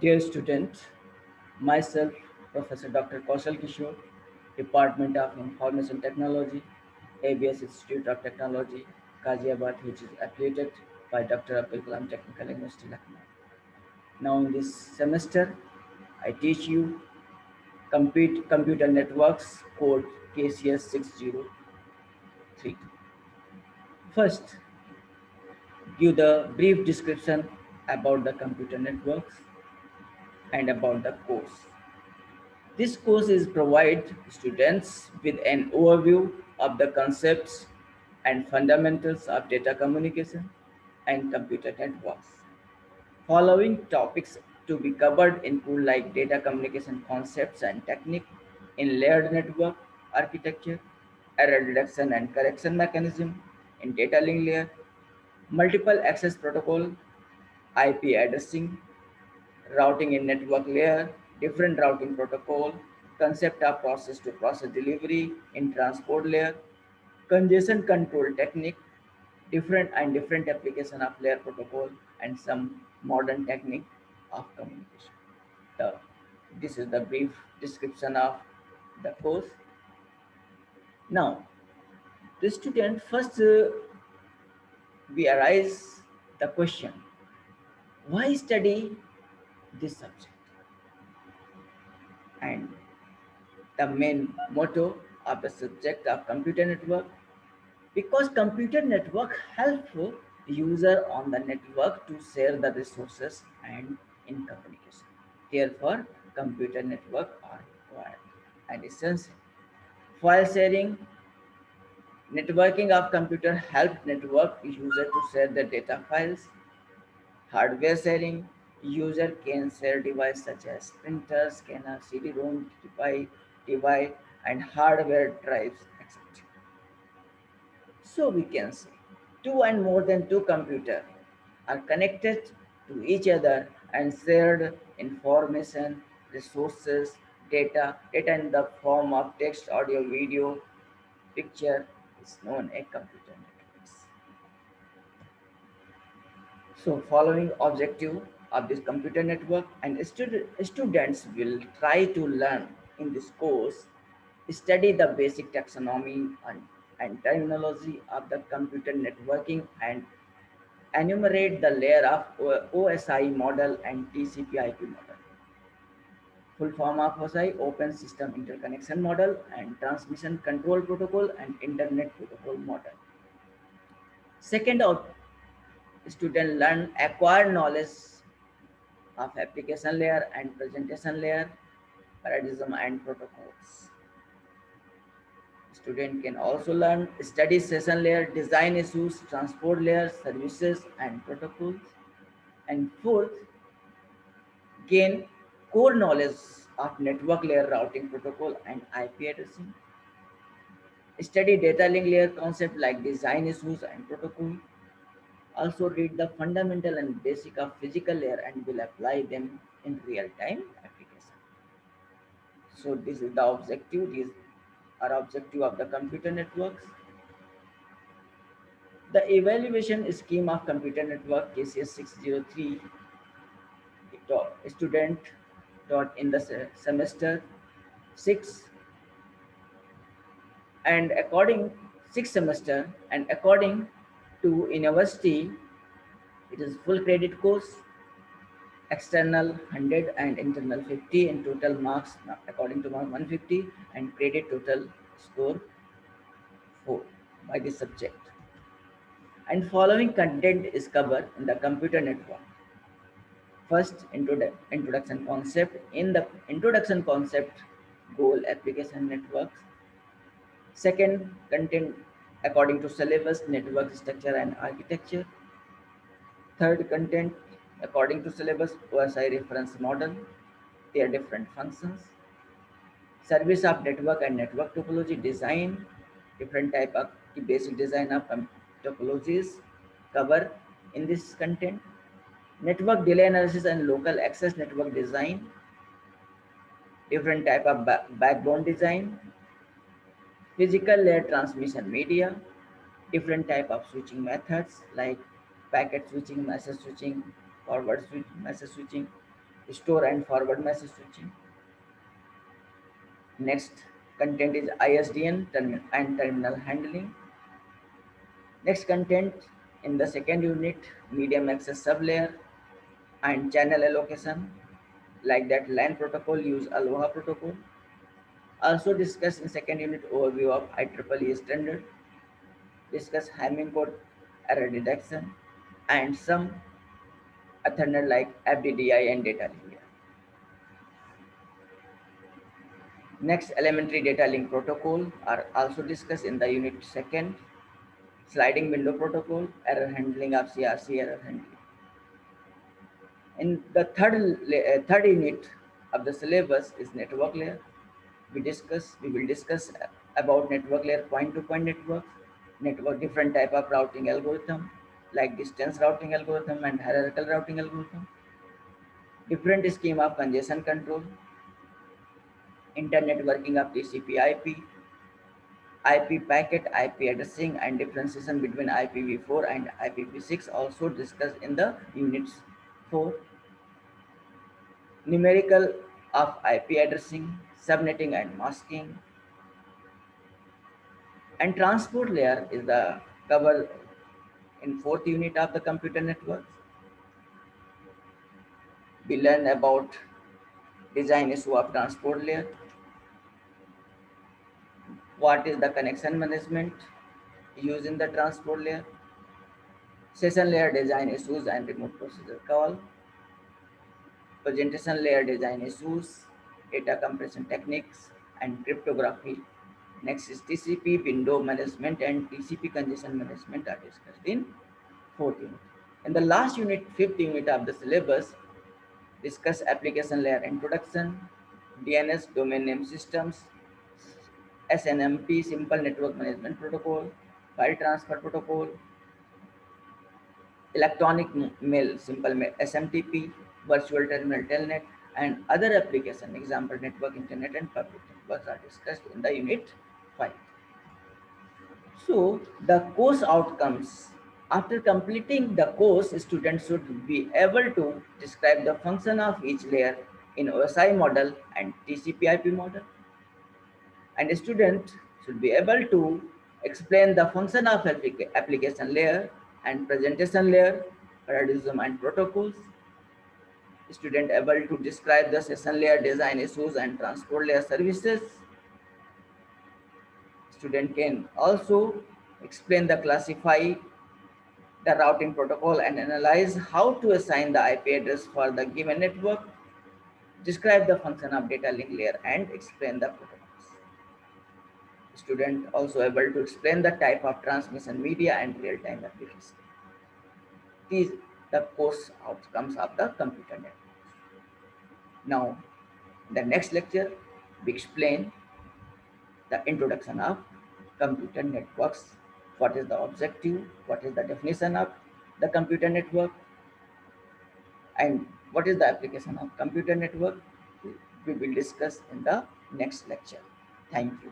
Dear student, myself, Professor Dr. Kaushal Kishore, Department of Information Technology, ABS Institute of Technology, Ghaziabad, which is affiliated by Dr. Abdul Kalam Technical University, Lucknow. Now, in this semester, I teach you Computer Networks code KCS 603. First, give the brief description about the computer networks and about the course. This course is provide students with an overview of the concepts and fundamentals of data communication and computer networks. Following topics to be covered include like data communication concepts and technique in layered network architecture, error detection and correction mechanism in data link layer, multiple access protocol, IP addressing, routing in network layer, different routing protocol, concept of process to process delivery in transport layer, congestion control technique, different application of layer protocol, and some modern technique of communication. The, this is the brief description of the course. Now, the student first we arise the question: why study this subject? And the main motto of the subject of computer network, because computer network help user on the network to share the resources and in communication. Therefore, computer network are required and essential. File sharing, networking of computer help network user to share the data files. Hardware sharing, user can share devices such as printer, scanner, CD-ROM, device, and hardware drives, etc. So we can say two and more than two computers are connected to each other and shared information, resources, data in the form of text, audio, video, picture is known as computer networks. So following objective of this computer network, and students will try to learn in this course, study the basic taxonomy and terminology of the computer networking and enumerate the layer of OSI model and TCP/IP model. Full form of OSI, Open System Interconnection Model, and Transmission Control Protocol and Internet Protocol Model. Second, student learn acquire knowledge of application layer and presentation layer, paradigm and protocols. Student can also learn study session layer, design issues, transport layer, services and protocols. And fourth, gain core knowledge of network layer routing protocol and IP addressing. Study data link layer concept like design issues and protocol. Also read the fundamental and basic of physical layer and will apply them in real-time application. So this is the objective. These are objective of the computer networks. The evaluation scheme of computer network KCS 603 student taught in the semester 6 and according 6 semester and according to university it is full credit course, external 100 and internal 50 in total marks according to mark 150 and credit total score 4 by this subject. And following content is covered in the computer network. First, introduction concept. In the introduction concept, goal application networks. Second, content according to syllabus, network structure and architecture. Third, content according to syllabus, OSI reference model, their different functions. Service of network and network topology design, different type of the basic design of topologies cover in this content. Network delay analysis and local access network design, different type of backbone design, physical layer transmission media, different type of switching methods like packet switching, message switching, forward switch, message switching, store and forward message switching. Next content is ISDN and terminal handling. Next content in the second unit, medium access sublayer and channel allocation, like that LAN protocol use Aloha protocol. Also discuss in second unit overview of IEEE standard, discuss Hamming code error detection, and some Ethernet like FDDI and data link. Next, elementary data link protocol are also discussed in the unit second, sliding window protocol, error handling of CRC error handling. In the third unit of the syllabus is network layer. We will discuss about network layer point-to-point network different type of routing algorithm like distance routing algorithm and hierarchical routing algorithm, different scheme of congestion control, internet working of TCP/IP, IP packet, IP addressing, and differentiation between IPv4 and IPv6 also discussed in the units 4. Numerical of IP addressing, subnetting and masking, and transport layer is the cover in fourth unit of the computer networks. We learn about design issue of transport layer, what is the connection management used in the transport layer, session layer design issues and remote procedure call, presentation layer design issues, data compression techniques, and cryptography. Next is TCP window management and TCP congestion management are discussed in fourth unit. In the last unit, fifth unit of the syllabus, discuss application layer introduction, DNS domain name systems, SNMP simple network management protocol, file transfer protocol, electronic mail simple mail SMTP, virtual terminal telnet, and other application example network internet and public networks are discussed in the unit 5. So the course outcomes. After completing the course, students should be able to describe the function of each layer in OSI model and TCP/IP model. And a student should be able to explain the function of application layer and presentation layer, paradigm and protocols. Student able to describe the session layer design issues and transport layer services. Student can also explain the classify the routing protocol and analyze how to assign the IP address for the given network, describe the function of data link layer and explain the protocols. Student also able to explain the type of transmission media and real-time application. These the course outcomes of the computer network. Now, in the next lecture, we explain the introduction of computer networks. What is the objective? What is the definition of the computer network? And what is the application of computer network? We will discuss in the next lecture. Thank you.